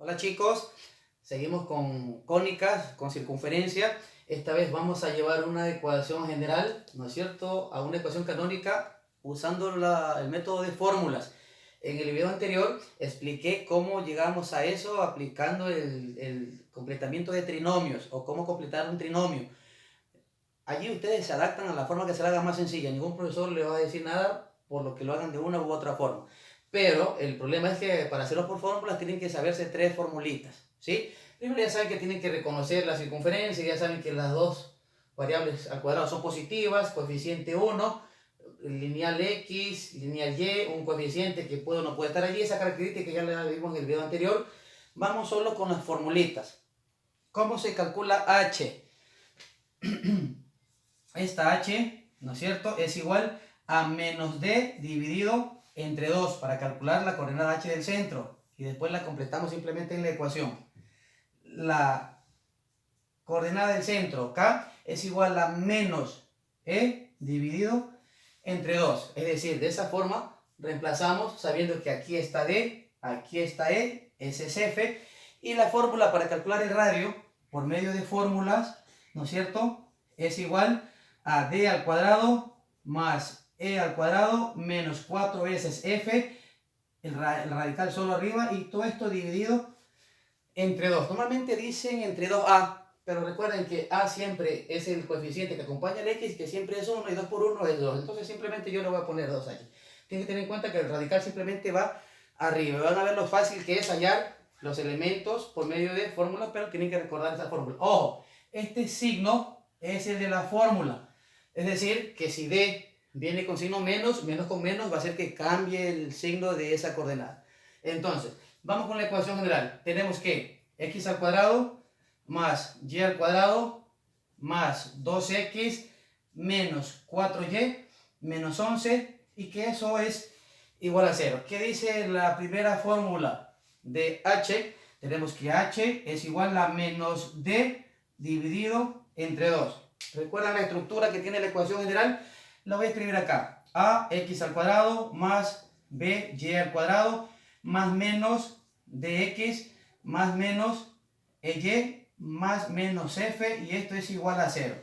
Hola chicos, seguimos con cónicas, con circunferencia. Esta vez vamos a llevar una ecuación general, ¿no es cierto?, a una ecuación canónica usando el método de fórmulas. En el video anterior expliqué cómo llegamos a eso aplicando el completamiento de trinomios o cómo completar un trinomio. Allí ustedes se adaptan a la forma que se la haga más sencilla. Ningún profesor le va a decir nada por lo que lo hagan de una u otra forma. Pero el problema es que para hacerlo por fórmulas tienen que saberse tres formulitas, ¿sí? Primero ya saben que tienen que reconocer la circunferencia, ya saben que las dos variables al cuadrado son positivas, coeficiente 1, lineal x, lineal y, un coeficiente que puede o no puede estar allí. Esa característica ya la vimos en el video anterior. Vamos solo con las formulitas. ¿Cómo se calcula h? Esta h, ¿no es cierto?, es igual a menos d dividido entre 2 para calcular la coordenada h del centro. Y después la completamos simplemente en la ecuación. La coordenada del centro, k, es igual a menos e dividido entre 2. Es decir, de esa forma reemplazamos sabiendo que aquí está d, aquí está e, ese es f. Y la fórmula para calcular el radio por medio de fórmulas, ¿no es cierto?, es igual a d al cuadrado más e al cuadrado menos 4 veces f, el radical solo arriba, y todo esto dividido entre 2. Normalmente dicen entre 2a, pero recuerden que a siempre es el coeficiente que acompaña al x, que siempre es 1, y 2 por 1 es 2. Entonces simplemente yo le voy a poner 2 aquí. Tienen que tener en cuenta que el radical simplemente va arriba. Van a ver lo fácil que es hallar los elementos por medio de fórmulas, pero tienen que recordar esa fórmula. Ojo, este signo es el de la fórmula. Es decir, que si d viene con signo menos, menos con menos va a hacer que cambie el signo de esa coordenada. Entonces, vamos con la ecuación general. Tenemos que x al cuadrado más y al cuadrado más 2x menos 4y menos 11, y que eso es igual a 0. ¿Qué dice la primera fórmula de h? Tenemos que h es igual a menos d dividido entre 2. ¿Recuerdan la estructura que tiene la ecuación general? La voy a escribir acá. A x al cuadrado más b y al cuadrado más menos dx más menos y más menos f, y esto es igual a 0.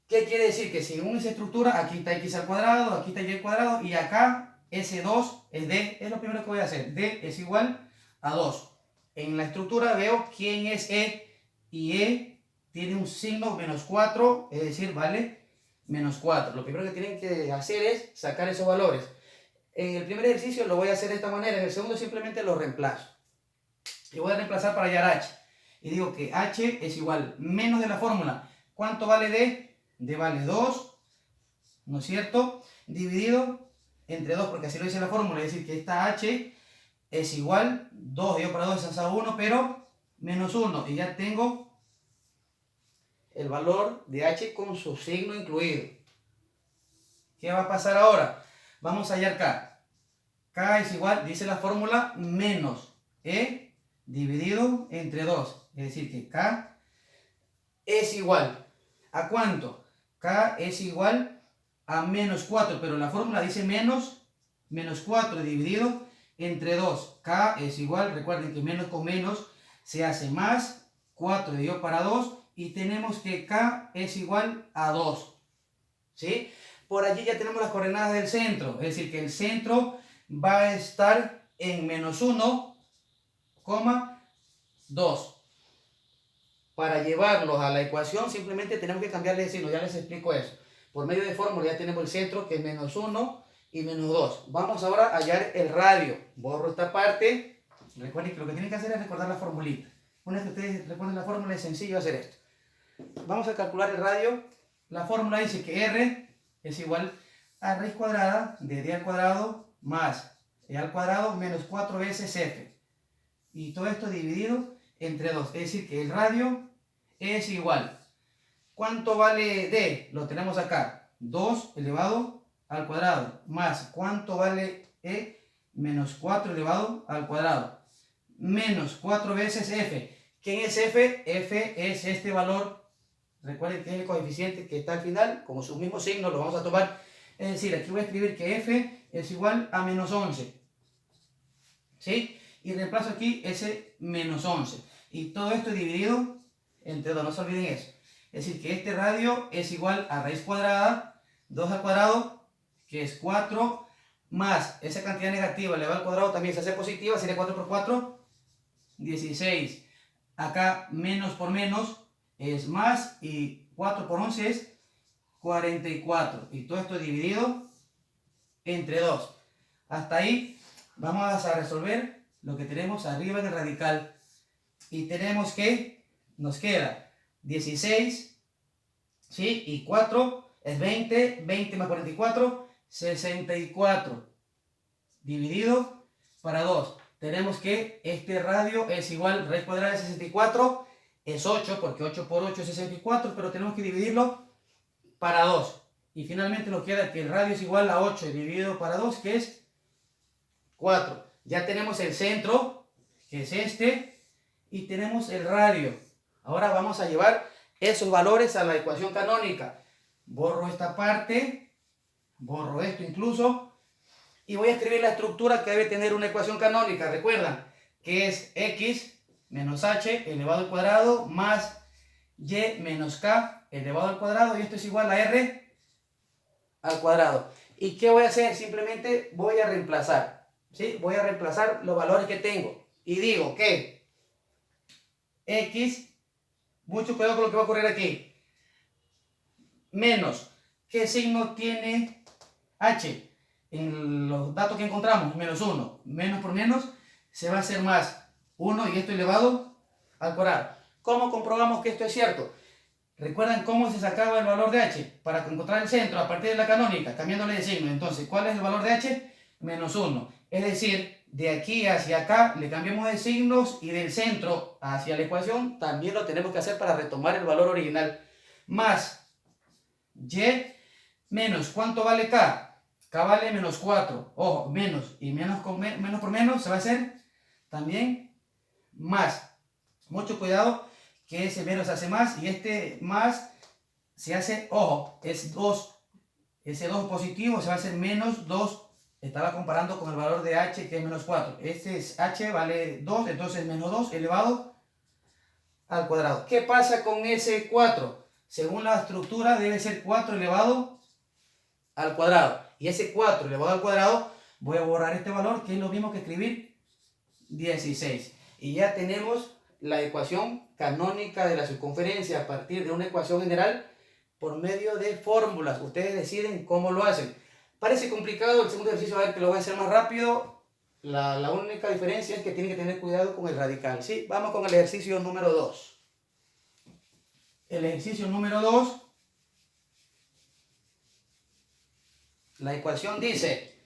¿Qué quiere decir? Que según esa estructura, aquí está x al cuadrado, aquí está y al cuadrado, y acá ese 2 es d. Es lo primero que voy a hacer. D es igual a 2. En la estructura veo quién es e, y e tiene un signo menos 4, es decir, vale menos 4. Lo primero que tienen que hacer es sacar esos valores. En el primer ejercicio lo voy a hacer de esta manera, en el segundo simplemente lo reemplazo. Y voy a reemplazar para hallar h. Y digo que h es igual menos de la fórmula. ¿Cuánto vale d? D vale 2, ¿no es cierto?, dividido entre 2, porque así lo dice la fórmula. Es decir, que esta h es igual, 2 dividido para 2 es a 1, pero menos 1. Y ya tengo el valor de h con su signo incluido. ¿Qué va a pasar ahora? Vamos a hallar k. K es igual, dice la fórmula, menos e dividido entre 2. Es decir, que k es igual ¿a cuánto? K es igual a menos 4, pero la fórmula dice menos 4 dividido entre 2. K es igual, recuerden que menos con menos se hace más, 4 dividido para 2, y tenemos que k es igual a 2. ¿Sí? Por allí ya tenemos las coordenadas del centro, es decir, que el centro va a estar en menos 1, 2. Para llevarlos a la ecuación simplemente tenemos que cambiarle de signo, ya les explico eso. Por medio de fórmula ya tenemos el centro, que es menos 1 y menos 2. Vamos ahora a hallar el radio. Borro esta parte. Recuerden que lo que tienen que hacer es recordar la formulita. Una vez que ustedes recuerden la fórmula, es sencillo hacer esto. Vamos a calcular el radio. La fórmula dice que R es igual a raíz cuadrada de d al cuadrado más e al cuadrado menos 4 veces f. Y todo esto dividido entre 2. Es decir, que el radio es igual. ¿Cuánto vale d? Lo tenemos acá. 2 elevado al cuadrado. Más, ¿cuánto vale e? Menos 4 elevado al cuadrado. Menos 4 veces f. ¿Quién es f? F es este valor. Recuerden que es el coeficiente que está al final. Como su mismo signo lo vamos a tomar. Es decir, aquí voy a escribir que f es igual a menos 11. ¿Sí? y reemplazo aquí ese menos 11. Y todo esto dividido entre 2, no se olviden eso. Es decir, que este radio es igual a raíz cuadrada, 2 al cuadrado, que es 4, más esa cantidad negativa elevada al cuadrado también se hace positiva, sería 4 por 4, 16. Acá menos por menos es más y 4 por 11 es 44. Y todo esto dividido entre 2. Hasta ahí vamos a resolver lo que tenemos arriba en el radical. Y tenemos que, nos queda 16, ¿sí? Y 4 es 20, 20 más 44, 64. Dividido para 2. Tenemos que este radio es igual, raíz cuadrada de 64, es 8, porque 8 por 8 es 64, pero tenemos que dividirlo para 2. Y finalmente nos queda que el radio es igual a 8 dividido para 2, que es 4. Ya tenemos el centro, que es este, y tenemos el radio. Ahora vamos a llevar esos valores a la ecuación canónica. Borro esta parte, borro esto incluso, y voy a escribir la estructura que debe tener una ecuación canónica. Recuerdan que es x menos h elevado al cuadrado más y menos k elevado al cuadrado, y esto es igual a r al cuadrado. ¿Y qué voy a hacer? Simplemente voy a reemplazar, ¿sí? Voy a reemplazar los valores que tengo. Y digo que x, mucho cuidado con lo que va a ocurrir aquí, menos, ¿qué signo tiene h? En los datos que encontramos, menos 1. Menos por menos se va a hacer más 1 y esto elevado al cuadrado. ¿Cómo comprobamos que esto es cierto? ¿Recuerdan cómo se sacaba el valor de h? Para encontrar el centro a partir de la canónica, cambiándole de signo. Entonces, ¿cuál es el valor de h? Menos 1. Es decir, de aquí hacia acá le cambiamos de signos y del centro hacia la ecuación también lo tenemos que hacer para retomar el valor original. Más y menos, ¿cuánto vale k? K vale menos 4. Ojo, menos y menos por menos se va a hacer también más. Mucho cuidado que ese menos hace más y este más se hace, ojo, es 2. Ese 2 positivo se va a hacer menos 2. Estaba comparando con el valor de h, que es menos 4. Este es h, vale 2, entonces menos 2 elevado al cuadrado. ¿Qué pasa con ese 4? Según la estructura debe ser 4 elevado al cuadrado. Y ese 4 elevado al cuadrado, voy a borrar este valor, que es lo mismo que escribir 16. Y ya tenemos la ecuación canónica de la circunferencia a partir de una ecuación general por medio de fórmulas. Ustedes deciden cómo lo hacen. Parece complicado el segundo ejercicio, a ver que lo voy a hacer más rápido. La única diferencia es que tienen que tener cuidado con el radical, ¿sí? Vamos con el ejercicio número 2. El ejercicio número 2. La ecuación dice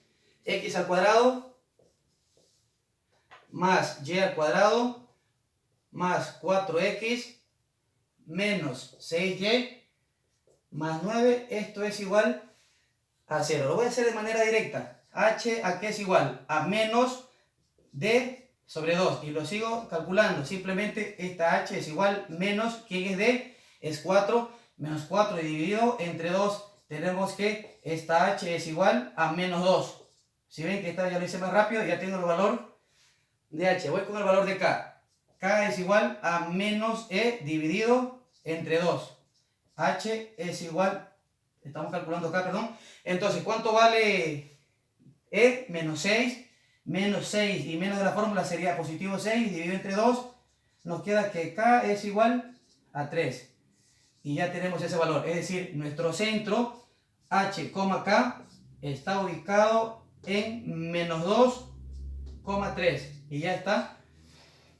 x al cuadrado más y al cuadrado más 4x menos 6y más 9, esto es igual a 0. Lo voy a hacer de manera directa. H a qué es igual a menos d sobre 2 y lo sigo calculando. Simplemente esta h es igual menos, ¿quién es d? Es 4, menos 4 dividido entre 2. Tenemos que esta h es igual a menos 2. Si ven que esta ya lo hice más rápido, ya tengo el valor de h. Voy con el valor de k. K es igual a menos e dividido entre 2. H es igual, estamos calculando acá, perdón. Entonces, ¿cuánto vale e? Menos 6. Menos 6 y menos de la fórmula sería positivo 6 dividido entre 2. Nos queda que k es igual a 3. Y ya tenemos ese valor. Es decir, nuestro centro h, k está ubicado en menos 2,3. Y ya está.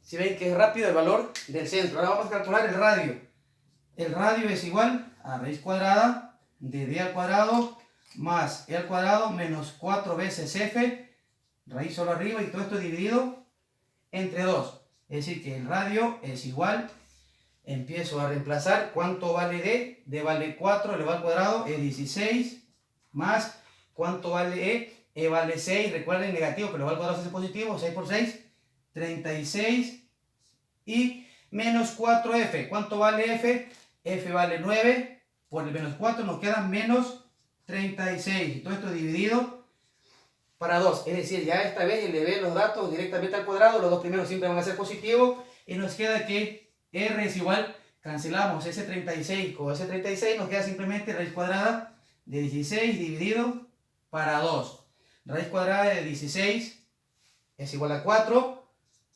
Si ven que es rápido el valor del centro. Ahora vamos a calcular el radio. El radio es igual a raíz cuadrada de d al cuadrado más e al cuadrado menos 4 veces f, raíz solo arriba, y todo esto dividido entre 2. Es decir, que el radio es igual, empiezo a reemplazar, ¿cuánto vale d? D vale 4 elevado al cuadrado, es 16, más, ¿cuánto vale e? E vale 6, recuerden negativo, pero elevado al cuadrado se hace positivo, 6 por 6, 36, y menos 4f, ¿cuánto vale f? F vale 9, por el menos 4 nos quedan menos 36, y todo esto dividido para 2. Es decir, ya esta vez elevé los datos directamente al cuadrado. Los dos primeros siempre van a ser positivos. Y nos queda que R es igual, cancelamos ese 36 con ese 36. Nos queda simplemente raíz cuadrada de 16 dividido para 2. Raíz cuadrada de 16 es igual a 4.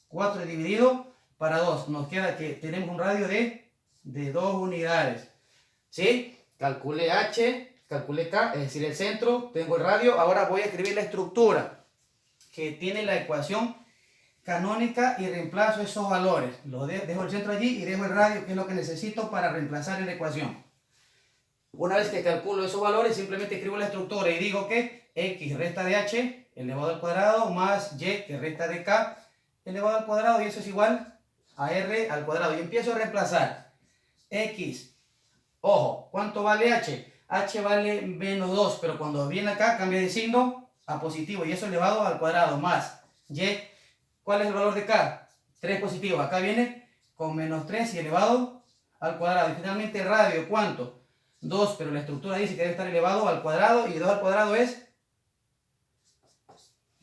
4 dividido para 2. Nos queda que tenemos un radio de 2 unidades. ¿Sí? Calculé H, calculé K, es decir, el centro. Tengo el radio. Ahora voy a escribir la estructura que tiene la ecuación canónica y reemplazo esos valores. Dejo el centro allí y dejo el radio, que es lo que necesito para reemplazar en la ecuación. Una vez que calculo esos valores, simplemente escribo la estructura y digo que X resta de H elevado al cuadrado más Y que resta de K elevado al cuadrado, y eso es igual a R al cuadrado. Y empiezo a reemplazar. X, ojo, ¿cuánto vale H? H vale menos 2, pero cuando viene acá cambia de signo a positivo, y eso elevado al cuadrado más Y. ¿Cuál es el valor de K? 3 positivo. Acá viene con menos 3 y elevado al cuadrado. Y finalmente el radio, ¿cuánto? 2, pero la estructura dice que debe estar elevado al cuadrado, y 2 al cuadrado es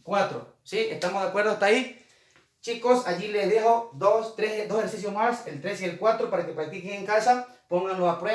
4. ¿Sí? ¿Estamos de acuerdo hasta ahí? Chicos, allí les dejo dos ejercicios más, el 3 y el 4, para que practiquen en casa, pónganlo a prueba.